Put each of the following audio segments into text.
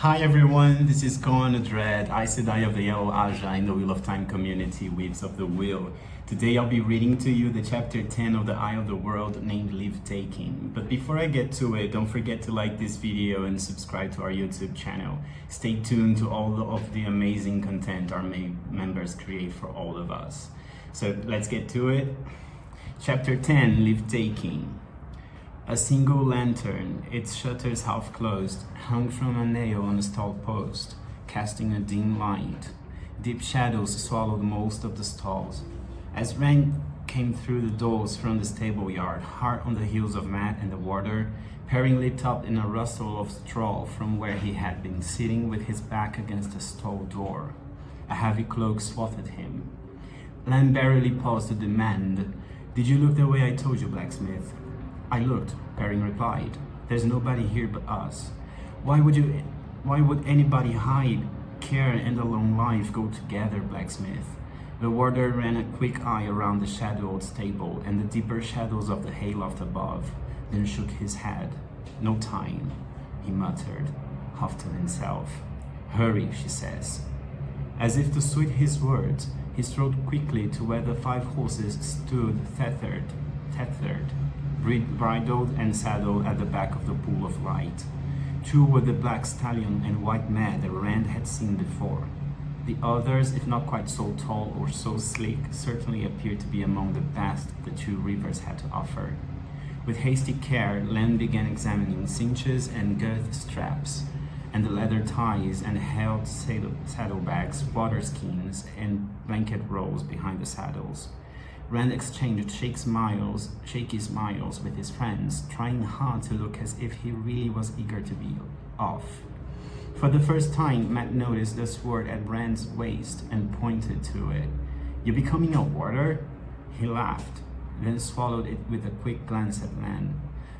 Hi everyone, this is Kon Sedai of the Yellow Ajah in the Wheel of Time community, Weaves of the Wheel. Today I'll be reading to you the chapter 10 of the Eye of the World named Leavetaking. But before I get to it, don't forget to like this video and subscribe to our YouTube channel. Stay tuned to all of the amazing content our members create for all of us. So let's get to it. Chapter 10, Leavetaking. A single lantern, its shutters half closed, hung from a nail on a stall post, casting a dim light. Deep shadows swallowed most of the stalls. As Rand came through the doors from the stable yard, hard on the heels of Matt and the warder, Perrin leaped up in a rustle of straw from where he had been sitting with his back against a stall door. A heavy cloak swathed him. Lamb barely paused to demand, "Did you look the way I told you, blacksmith?" "I looked," Perrin replied. "There's nobody here but us. Why would anybody hide? Care and a long life go together, blacksmith." The warder ran a quick eye around the shadowed stable and the deeper shadows of the hayloft above, then shook his head. "No time," he muttered, half to himself. "Hurry," she says. As if to suit his words, he strode quickly to where the 5 horses stood tethered, bridled and saddled at the back of the pool of light. 2 were the black stallion and white mare that Rand had seen before. The others, if not quite so tall or so sleek, certainly appeared to be among the best the 2 rivers had to offer. With hasty care, Len began examining cinches and girth straps, and the leather ties and held saddlebags, water skins, and blanket rolls behind the saddles. Rand exchanged shaky smiles with his friends, trying hard to look as if he really was eager to be off. For the first time, Matt noticed the sword at Rand's waist and pointed to it. "You becoming a warder?" He laughed, then swallowed it with a quick glance at Lan.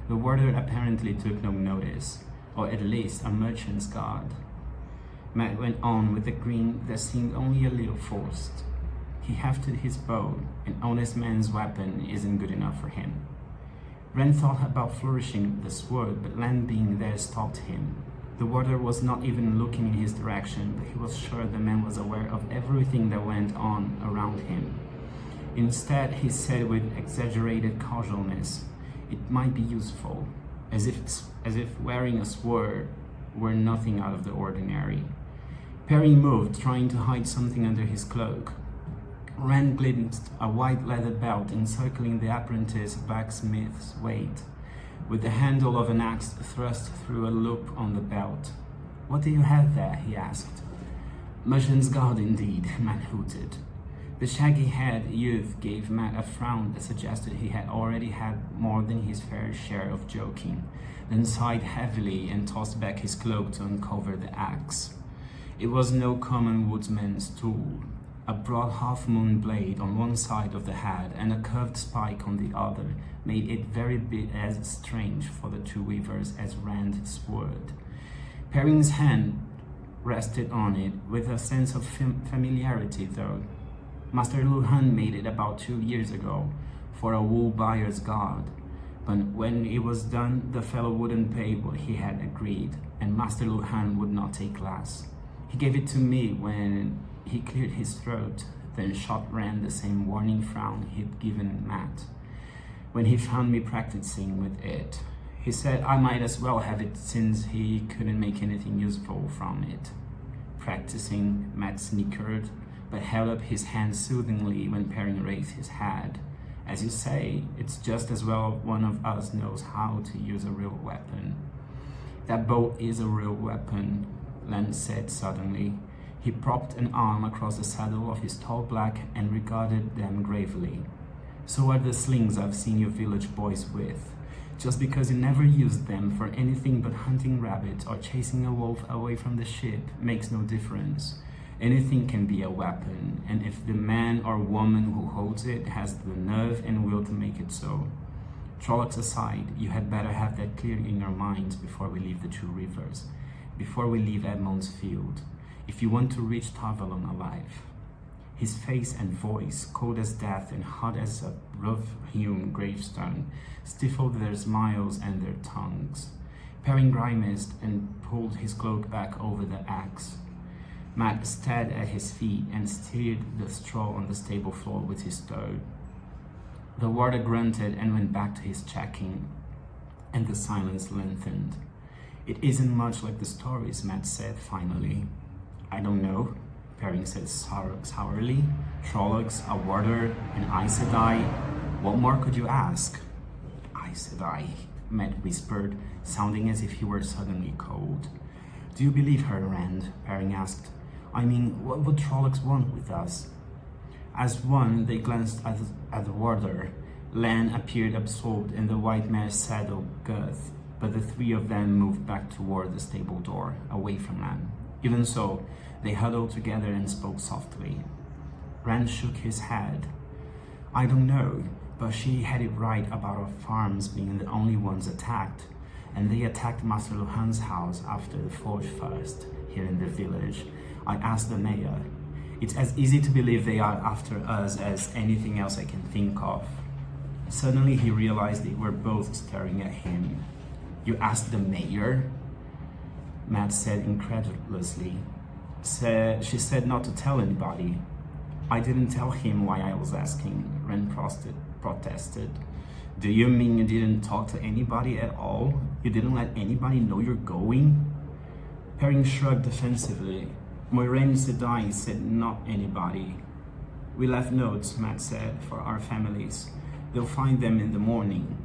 The warder apparently took no notice, or at least a merchant's guard. Matt went on with a grin that seemed only a little forced. He hefted his bow. An honest man's weapon isn't good enough for him. Rand thought about flourishing the sword, but Lan being there stopped him. The warder was not even looking in his direction, but he was sure the man was aware of everything that went on around him. Instead, he said with exaggerated casualness, "It might be useful," as if wearing a sword were nothing out of the ordinary. Perrin moved, trying to hide something under his cloak. Rand glimpsed a white leather belt encircling the apprentice blacksmith's waist, with the handle of an axe thrust through a loop on the belt. "What do you have there?" he asked. "Merchant's guard indeed," Matt hooted. The shaggy-haired youth gave Matt a frown that suggested he had already had more than his fair share of joking, then sighed heavily and tossed back his cloak to uncover the axe. It was no common woodsman's tool. A broad half-moon blade on one side of the head and a curved spike on the other made it very bit as strange for the 2 weavers as Rand's sword. Perrin's hand rested on it with a sense of familiarity, though. Master Luhan made it about 2 years ago for a wool buyer's guard, but when it was done, the fellow wouldn't pay what he had agreed, and Master Luhan would not take less. He gave it to me when he cleared his throat, then shot Rand the same warning frown he'd given Matt when he found me practicing with it. He said I might as well have it since he couldn't make anything useful from it. Practicing, Matt snickered, but held up his hand soothingly when Perrin raised his head. "As you say, it's just as well one of us knows how to use a real weapon." "That bow is a real weapon," Len said suddenly. He propped an arm across the saddle of his tall black and regarded them gravely. "So are the slings I've seen you village boys with. Just because you never used them for anything but hunting rabbits or chasing a wolf away from the ship makes no difference. Anything can be a weapon, and if the man or woman who holds it has the nerve and will to make it so. Trollocs aside, you had better have that clear in your minds before we leave the 2 rivers, before we leave Edmond's Field, if you want to reach Tarvalon alive." His face and voice, cold as death and hot as a rough-hewn gravestone, stifled their smiles and their tongues. Perrin grimaced and pulled his cloak back over the axe. Matt stared at his feet and stirred the straw on the stable floor with his toe. The warder grunted and went back to his checking, and the silence lengthened. "It isn't much like the stories," Matt said finally. "I don't know," Perrin said sourly. "Trollocs, a warder, an Aes Sedai. What more could you ask?" "Aes Sedai," Matt whispered, sounding as if he were suddenly cold. "Do you believe her, Rand?" Perrin asked. "I mean, what would Trollocs want with us?" As one, they glanced at the warder. Lan appeared absorbed in the white mare's saddle girth, but the three of them moved back toward the stable door, away from Lan. Even so, they huddled together and spoke softly. Rand shook his head. "I don't know, but she had it right about our farms being the only ones attacked, and they attacked Master Luhan's house after the Forge first, here in the village. I asked the mayor. It's as easy to believe they are after us as anything else I can think of." Suddenly he realized they were both staring at him. "You asked the mayor?" Matt said incredulously. She said not to tell anybody." "I didn't tell him why I was asking," Rand protested. "Do you mean you didn't talk to anybody at all? You didn't let anybody know you're going?" Perrin shrugged defensively. "Moiraine Sedai said not anybody. We left notes," Matt said, "for our families. They'll find them in the morning."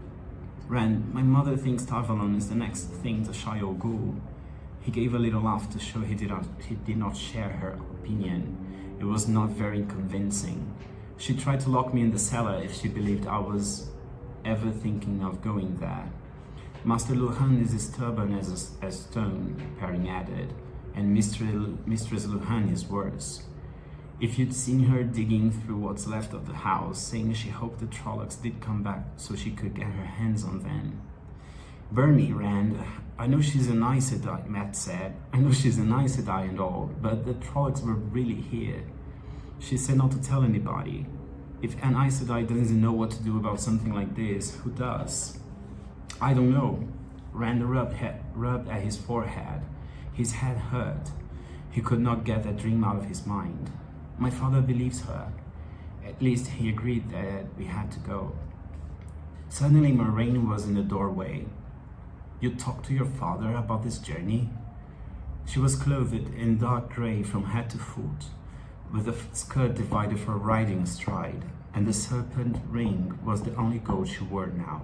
"Rand, my mother thinks Tarvalon is the next thing to Shaiol Ghul." He gave a little laugh to show he did not share her opinion. It was not very convincing. "She tried to lock me in the cellar if she believed I was ever thinking of going there. Master Luhan is as stubborn as stone," Perrin added, "and Mistress Luhan is worse. If you'd seen her digging through what's left of the house, saying she hoped the Trollocs did come back so she could get her hands on them." "Burn me, Rand. I know she's an Aes Sedai," Matt said. "I know she's an Aes Sedai and all, but the Trollocs were really here. She said not to tell anybody. If an Aes Sedai doesn't know what to do about something like this, who does?" "I don't know." Rand rubbed at his forehead. His head hurt. He could not get that dream out of his mind. "My father believes her. At least he agreed that we had to go." Suddenly Moiraine was in the doorway. "You talked to your father about this journey?" She was clothed in dark grey from head to foot, with a skirt divided for riding astride, and the serpent ring was the only gold she wore now.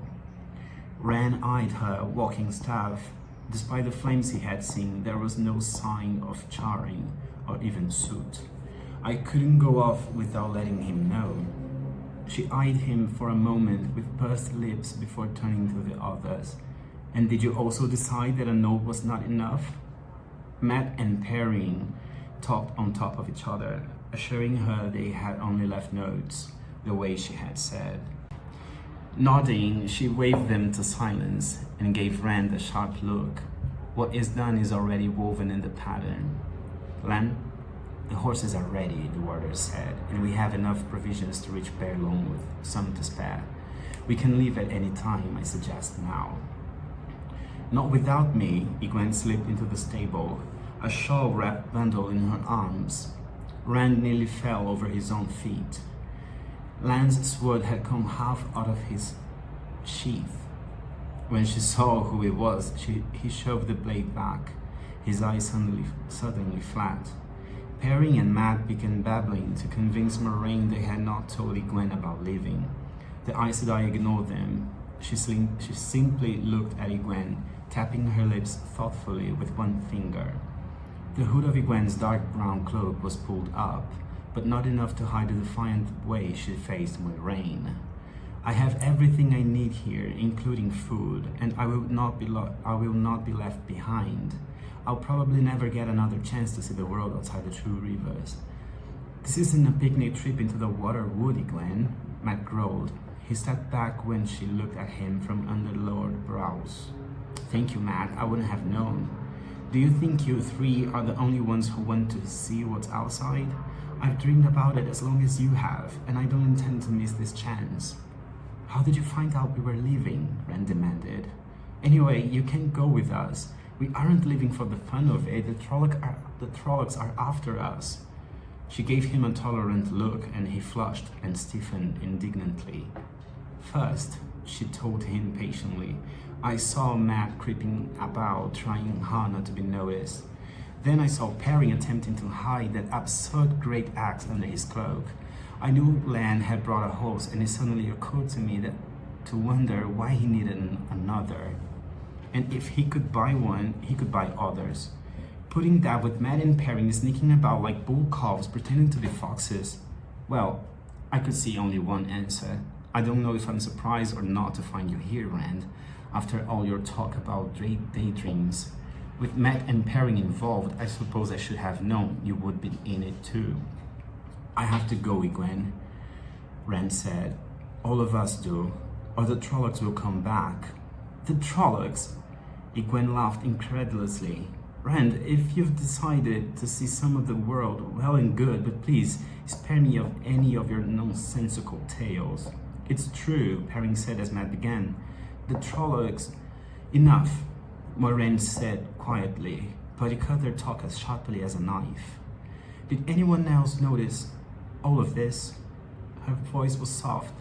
Rand eyed her walking staff. Despite the flames he had seen, there was no sign of charring or even soot. "I couldn't go off without letting him know." She eyed him for a moment with pursed lips before turning to the others. "And did you also decide that a note was not enough?" Matt and Perrin talked on top of each other, assuring her they had only left notes, the way she had said. Nodding, she waved them to silence and gave Rand a sharp look. "What is done is already woven in the pattern. Lan, the horses are ready," the warder said, "and we have enough provisions to reach Berlon with some to spare. We can leave at any time, I suggest now." "Not without me." Egwene slipped into the stable, a shawl-wrapped bundle in her arms. Rand nearly fell over his own feet. Lan's sword had come half out of his sheath. When she saw who it was, he shoved the blade back, his eyes suddenly flat. Perrin and Matt began babbling to convince Moiraine they had not told Egwene about leaving. The Aes Sedai ignored them. She simply looked at Egwene, tapping her lips thoughtfully with one finger. The hood of Egwene's dark brown cloak was pulled up, but not enough to hide the defiant way she faced Moiraine. "I have everything I need here, including food, and I will not be left behind. I'll probably never get another chance to see the world outside the True Rivers." "This isn't a picnic trip into the Waterwood, Egwene," Matt growled. He stepped back when she looked at him from under lowered brows. "Thank you, Matt. I wouldn't have known. Do you think you three are the only ones who want to see what's outside? I've dreamed about it as long as you have, and I don't intend to miss this chance." "How did you find out we were leaving?" Rand demanded. Anyway, you can go with us. We aren't living for the fun of it. The Trollocs are after us. She gave him a tolerant look, and he flushed and stiffened indignantly. First, she told him patiently, I saw Matt creeping about, trying hard not to be noticed. Then I saw Perry attempting to hide that absurd great axe under his cloak. I knew Lan had brought a horse, and it suddenly occurred to me that to wonder why he needed another. And if he could buy one, he could buy others. Putting that with Matt and Perry sneaking about like bull calves pretending to be foxes, well, I could see only one answer. I don't know if I'm surprised or not to find you here, Rand, after all your talk about daydreams. With Matt and Perry involved, I suppose I should have known you would be in it too. I have to go, Egwene, Rand said. All of us do, or the Trollocs will come back. The Trollocs? Egwene laughed incredulously. Rand, if you've decided to see some of the world, well and good, but please spare me of any of your nonsensical tales. It's true, Perry said as Matt began. The Trollocs... Enough, Moiraine said quietly, but he cut their talk as sharply as a knife. Did anyone else notice all of this? Her voice was soft,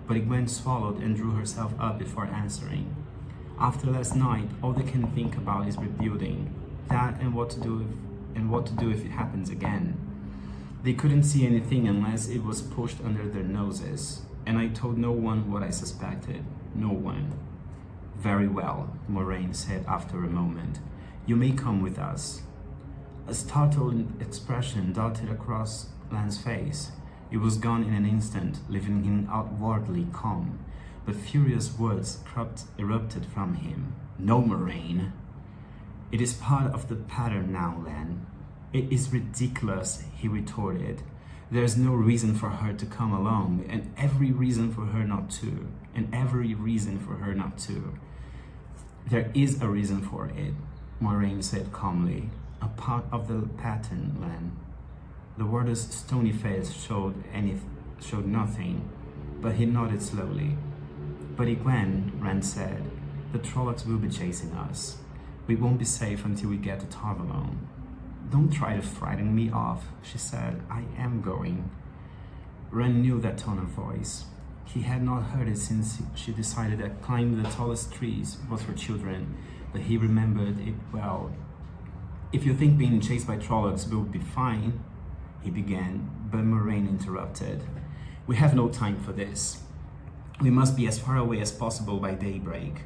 but Egwene swallowed and drew herself up before answering. After last night, all they can think about is rebuilding. That and what to do if it happens again. They couldn't see anything unless it was pushed under their noses, and I told no one what I suspected. No one. Very well, Moiraine said after a moment. You may come with us. A startled expression darted across Lan's face. It was gone in an instant, leaving him outwardly calm, but furious words erupted from him. No, Moiraine. It is part of the pattern now, Lan. It is ridiculous, he retorted. There's no reason for her to come along, and every reason for her not to. There is a reason for it, Moiraine said calmly. A part of the pattern, Lan. The warder's stony face showed nothing, but he nodded slowly. But Egwene, Rand said, the Trollocs will be chasing us. We won't be safe until we get to Tarvalon. Don't try to frighten me off, she said. I am going. Rand knew that tone of voice. He had not heard it since she decided that climbing the tallest trees was for children, but he remembered it well. If you think being chased by Trollocs will be fine, he began, but Moiraine interrupted. We have no time for this. We must be as far away as possible by daybreak.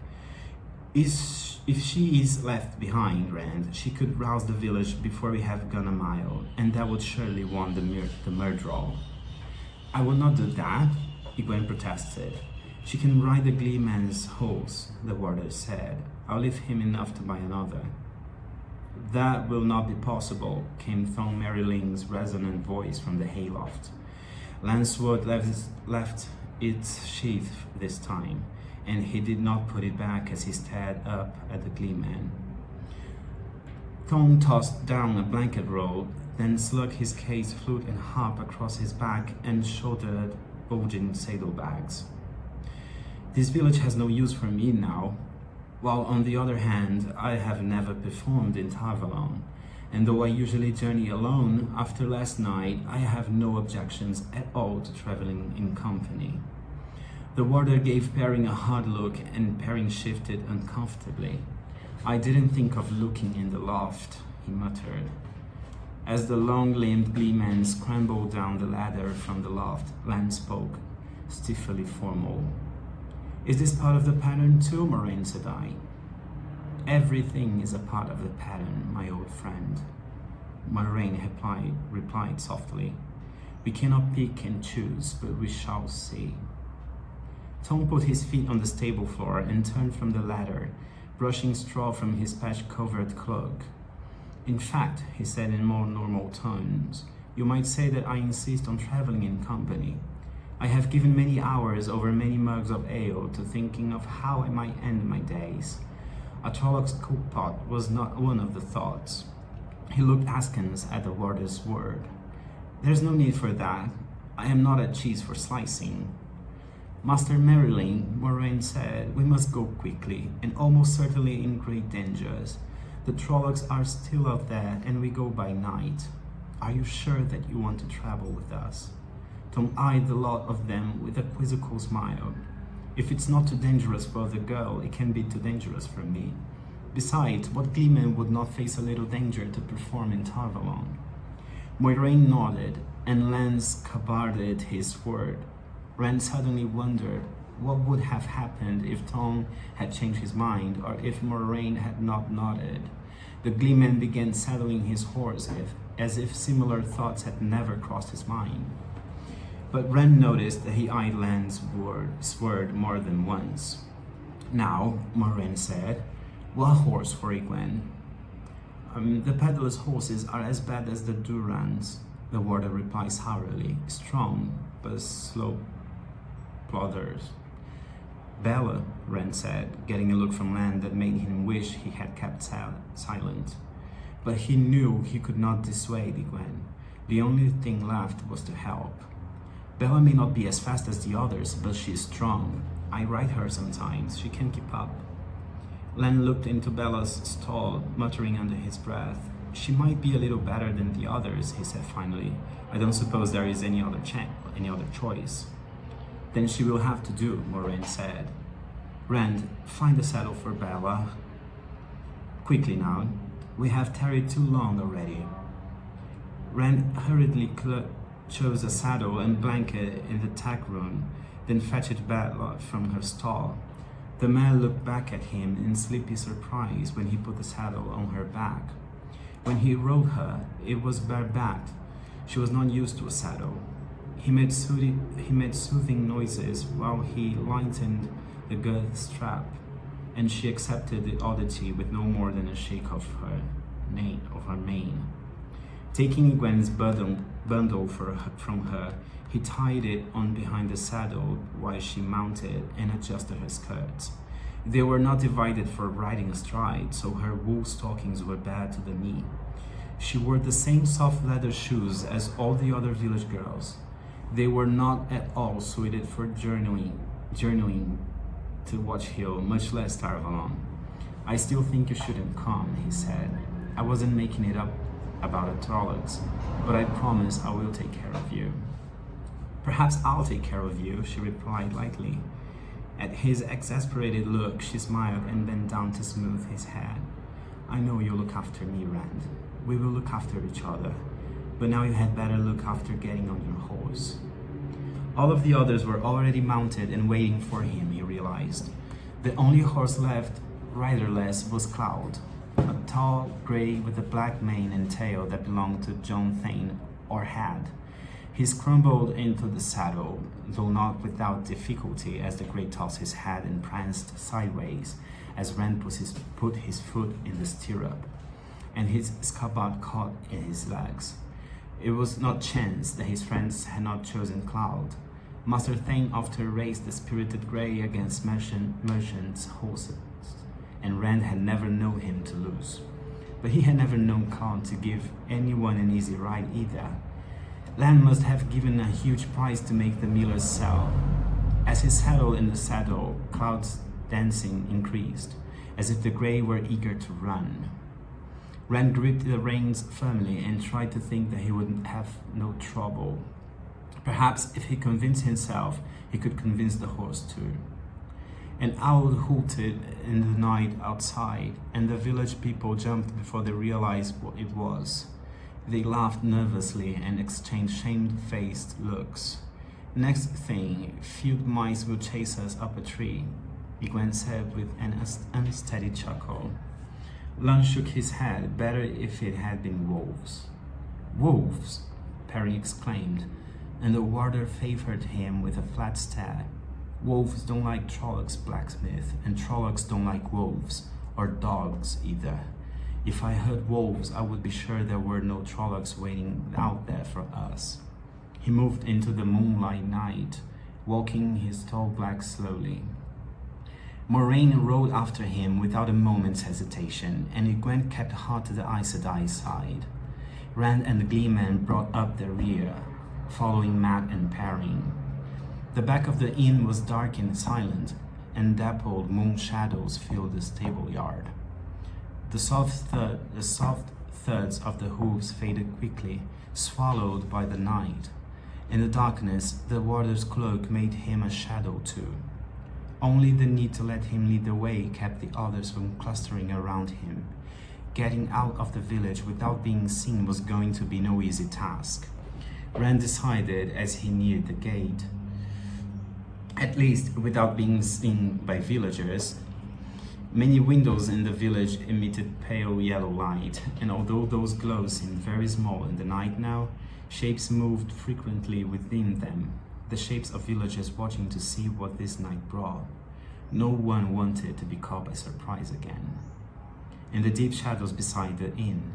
If she is left behind, Rand, she could rouse the village before we have gone a mile, and that would surely warn the Murdral. I will not do that, Egwene protested. She can ride the Gleeman's horse, the warder said. I'll leave him enough to buy another. That will not be possible, came Thom Merrilin's resonant voice from the hayloft. Lan's sword left its sheath this time, and he did not put it back as he stared up at the Gleeman. Thom tossed down a blanket roll, then slung his case, flute, and harp across his back and shouldered bulging saddlebags. This village has no use for me now, while on the other hand, I have never performed in Tarvalon, and though I usually journey alone, after last night, I have no objections at all to traveling in company. The warder gave Perrin a hard look, and Perrin shifted uncomfortably. I didn't think of looking in the loft, he muttered. As the long-limbed Gleeman scrambled down the ladder from the loft, Lan spoke, stiffly formal. Is this part of the pattern too, Moiraine Sedai? Everything is a part of the pattern, my old friend. Moiraine replied softly. We cannot pick and choose, but we shall see. Thom put his feet on the stable floor and turned from the ladder, brushing straw from his patch-covered cloak. In fact, he said in more normal tones, you might say that I insist on traveling in company. I have given many hours over many mugs of ale to thinking of how I might end my days. A Trolloc's cookpot was not one of the thoughts. He looked askance at the warder's word. There's no need for that. I am not a cheese for slicing. Master Merrilin, Moiraine said, we must go quickly, and almost certainly in great dangers. The Trollocs are still out there, and we go by night. Are you sure that you want to travel with us? Thom eyed the lot of them with a quizzical smile. If it's not too dangerous for the girl, it can be too dangerous for me. Besides, what gleeman would not face a little danger to perform in Tarvalon? Moiraine nodded, and Lance cabarded his sword. Rand suddenly wondered what would have happened if Thom had changed his mind, or if Moiraine had not nodded. The gleeman began saddling his horse as if similar thoughts had never crossed his mind. But Rand noticed that he eyed Lance's sword more than once. Now, Moiraine said, what horse for Egwene? The peddler's horses are as bad as the Durans, the warder replied sourly, strong but slow plodders. Bella, Rand said, getting a look from Lan that made him wish he had kept silent. But he knew he could not dissuade Egwene. The only thing left was to help. Bella may not be as fast as the others, but she is strong. I ride her sometimes. She can keep up. Lan looked into Bella's stall, muttering under his breath. She might be a little better than the others, he said finally. I don't suppose there is any other choice. Then she will have to do, Moiraine said. Rand, find a saddle for Bella. Quickly now. We have tarried too long already. Rand hurriedly chose a saddle and blanket in the tack room, then fetched Bella from her stall. The man looked back at him in sleepy surprise when he put the saddle on her back. When he rode her, it was barebacked. She was not used to a saddle. He made soothing noises while he lightened the girth strap, and she accepted the oddity with no more than a shake of her mane. Taking Egwene's bundle from her, he tied it on behind the saddle while she mounted and adjusted her skirts. They were not divided for riding astride, so her wool stockings were bare to the knee. She wore the same soft leather shoes as all the other village girls. They were not at all suited for journeying to Watch Hill, much less Tarvalon. I still think you shouldn't come, he said. I wasn't making it up about the Trollocs, but I promise I will take care of you. Perhaps I'll take care of you, she replied lightly. At his exasperated look, she smiled and bent down to smooth his hair. I know you'll look after me, Rand. We will look after each other. But now you had better look after getting on your horse. All of the others were already mounted and waiting for him, he realized. The only horse left, riderless, was Cloud, a tall grey with a black mane and tail that belonged to John Thane, or had. He scrambled into the saddle, though not without difficulty, as the grey tossed his head and pranced sideways as Rand put his foot in the stirrup, and his scabbard caught in his legs. It was not chance that his friends had not chosen Cloud. Master Thane often raced the spirited grey against merchants' horses, and Rand had never known him to lose. But he had never known Cloud to give anyone an easy ride either. Lan must have given a huge price to make the millers sell. As he settled in the saddle, Cloud's dancing increased, as if the grey were eager to run. Rand gripped the reins firmly and tried to think that he would have no trouble. Perhaps if he convinced himself, he could convince the horse too. An owl hooted in the night outside, and the village people jumped before they realized what it was. They laughed nervously and exchanged shamefaced looks. Next thing, field mice will chase us up a tree, Egwene said with an unsteady chuckle. Lan shook his head. Better if it had been wolves. Wolves, Perry exclaimed, and the warder favored him with a flat stare. Wolves don't like Trollocs, blacksmith, and Trollocs don't like wolves, or dogs either. If I heard wolves, I would be sure there were no Trollocs waiting out there for us. He moved into the moonlight night, walking his tall black slowly. Moiraine rode after him without a moment's hesitation, and Egwene kept hard to the Aes Sedai's side. Rand and the gleeman brought up the rear, following Mat and Perrin. The back of the inn was dark and silent, and dappled moon shadows filled the stable yard. The soft thuds of the hooves faded quickly, swallowed by the night. In the darkness, the warder's cloak made him a shadow too. Only the need to let him lead the way kept the others from clustering around him. Getting out of the village without being seen was going to be no easy task. Rand decided as he neared the gate. At least without being seen by villagers. Many windows in the village emitted pale yellow light, and although those glows seemed very small in the night now, shapes moved frequently within them, the shapes of villagers watching to see what this night brought. No one wanted to be caught by surprise again. In the deep shadows beside the inn,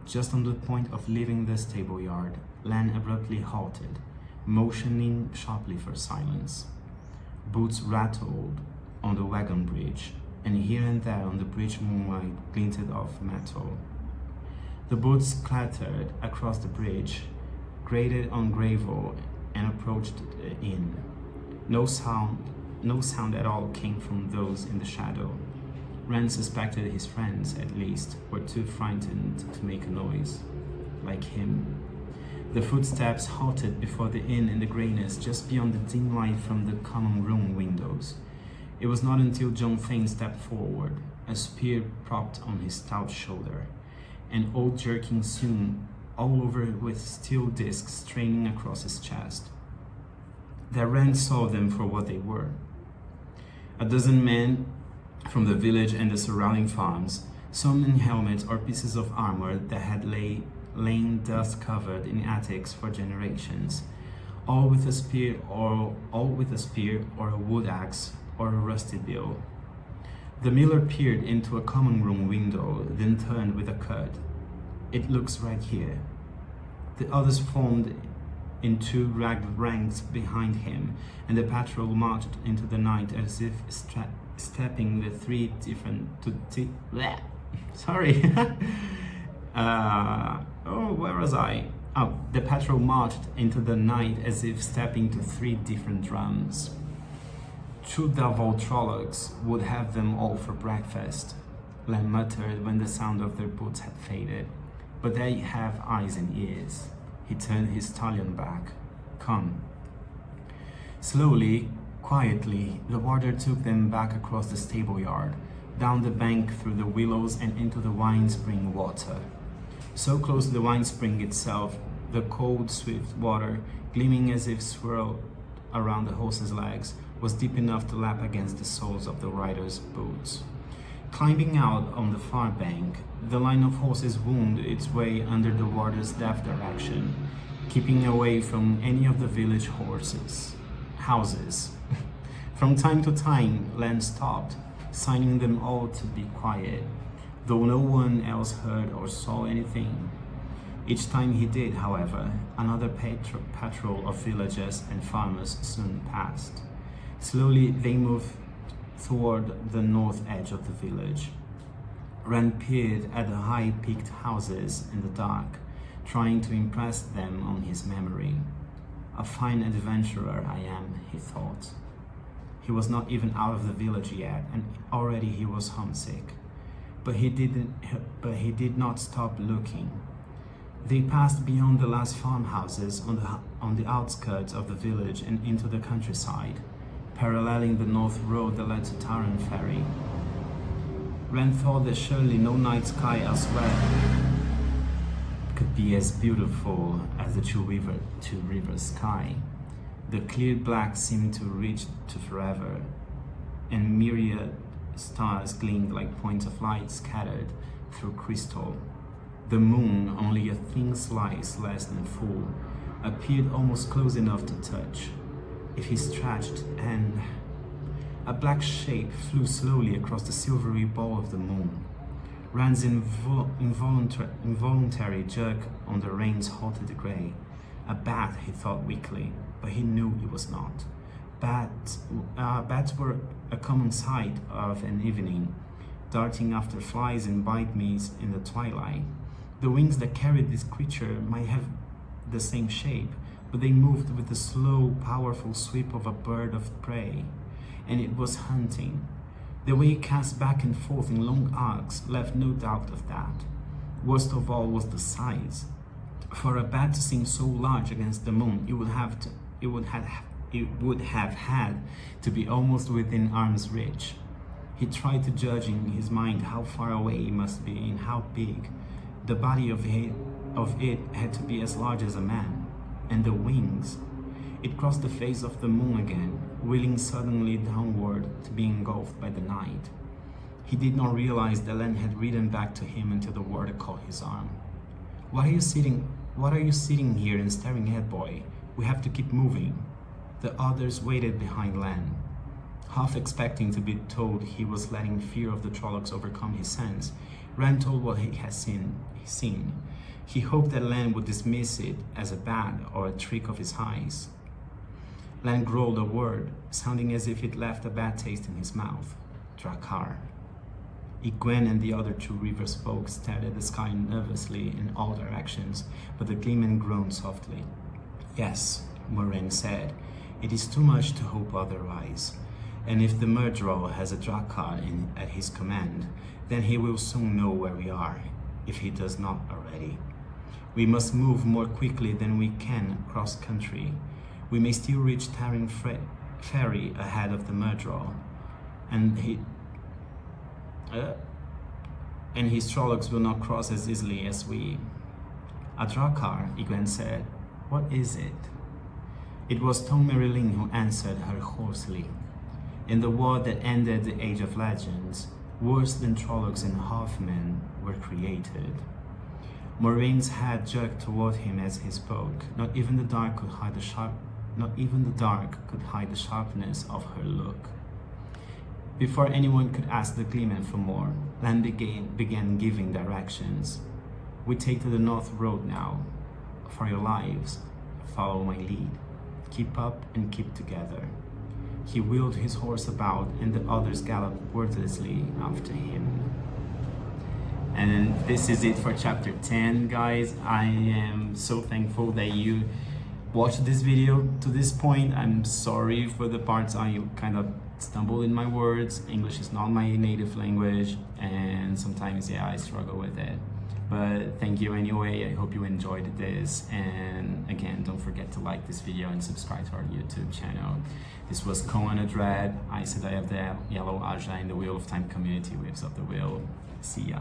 just on the point of leaving the stable yard, Lan abruptly halted, motioning sharply for silence. Boots rattled on the wagon bridge, and here and there on the bridge moonlight glinted off metal. The boots clattered across the bridge, grated on gravel, and approached the inn. No sound at all came from those in the shadow. Rand suspected his friends, at least, were too frightened to make a noise, like him. The footsteps halted before the inn in the grayness just beyond the dim light from the common room windows. It was not until John Thane stepped forward, a spear propped on his stout shoulder, an old jerkin sewn all over with steel discs straining across his chest, that Rand saw them for what they were. A dozen men from the village and the surrounding farms, some in helmets or pieces of armor that had lain dust-covered in attics for generations, all with a spear or a wood axe or a rusty bill. The miller peered into a common room window, then turned with a cut. "It looks right here." The others formed in two ragged ranks behind him, and the patrol marched into the night as if stepping the three different sorry. Where was I? The patrol marched into the night as if stepping to three different drums. "Two devil trollocs would have them all for breakfast," Len muttered when the sound of their boots had faded. "But they have eyes and ears." He turned his stallion back. "Come." Slowly, quietly, the warder took them back across the stable yard, down the bank through the willows and into the wine spring water. So close to the wine spring itself, the cold, swift water, gleaming as if swirled around the horse's legs, was deep enough to lap against the soles of the riders' boots. Climbing out on the far bank, the line of horses wound its way under the water's deft direction, keeping away from any of the village houses. From time to time, Len stopped, signing them all to be quiet, though no one else heard or saw anything. Each time he did, however, another patrol of villagers and farmers soon passed. Slowly, they moved toward the north edge of the village. Rand peered at the high-peaked houses in the dark, trying to impress them on his memory. "A fine adventurer I am," he thought. He was not even out of the village yet, and already he was homesick. But he did not stop looking. They passed beyond the last farmhouses on the outskirts of the village and into the countryside, paralleling the north road that led to Taran Ferry. Rand thought that surely no night sky elsewhere could be as beautiful as the Two Rivers sky. The clear black seemed to reach to forever, and myriad stars gleamed like points of light scattered through crystal. The moon, only a thin slice less than full, appeared almost close enough to touch. If he stretched, and a black shape flew slowly across the silvery ball of the moon. Rand's involuntary jerk on the reins halted the grey. A bat, he thought weakly, but he knew it was not. Bats were a common sight of an evening, darting after flies and bite me's in the twilight. The wings that carried this creature might have the same shape, but they moved with the slow, powerful sweep of a bird of prey, and it was hunting. The way it cast back and forth in long arcs left no doubt of that. Worst of all was the size. For a bat to seem so large against the moon, it would have had to be almost within arm's reach. He tried to judge in his mind how far away it must be and how big. The body of it had to be as large as a man. And the wings. It crossed the face of the moon again, wheeling suddenly downward to be engulfed by the night. He did not realize the land had ridden back to him until the water caught his arm. What are you sitting here and staring at, boy? We have to keep moving. The others waited behind Lan, half expecting to be told he was letting fear of the Trollocs overcome his sense. Ran told what he had seen. He hoped that Lan would dismiss it as a bad or a trick of his eyes. Lan growled a word, sounding as if it left a bad taste in his mouth. Draghkar. Egwene and the other two rivers folk stared at the sky nervously in all directions, but the Gleeman groaned softly. Yes, Moiraine said, it is too much to hope otherwise. And if the Murdrow has a Draghkar at his command, then he will soon know where we are, if he does not already. We must move more quickly than we can across country. We may still reach Tarim Ferry ahead of the Murdrow, and his Trollocs will not cross as easily as we. A Draghkar, Egwene said. What is it? It was Thom Merrilin who answered her hoarsely. In the war that ended the Age of Legends, worse than Trollocs and half-men were created. Moiraine's head jerked toward him as he spoke. Not even the dark could hide the sharpness of her look. Before anyone could ask the Gleeman for more, Lan began giving directions. We take to the North Road now. For your lives, follow my lead. Keep up and keep together. He wheeled his horse about, and the others galloped wordlessly after him. And this is it for chapter 10, guys. I am so thankful that you watched this video to this point. I'm sorry for the parts I kind of stumble in my words. English is not my native language, and sometimes, I struggle with it. But thank you anyway. I hope you enjoyed this. And again, don't forget to like this video and subscribe to our YouTube channel. This was Kon Sedai, Sedai of the Yellow Ajah in the Wheel of Time community, Waves of the Wheel. See ya.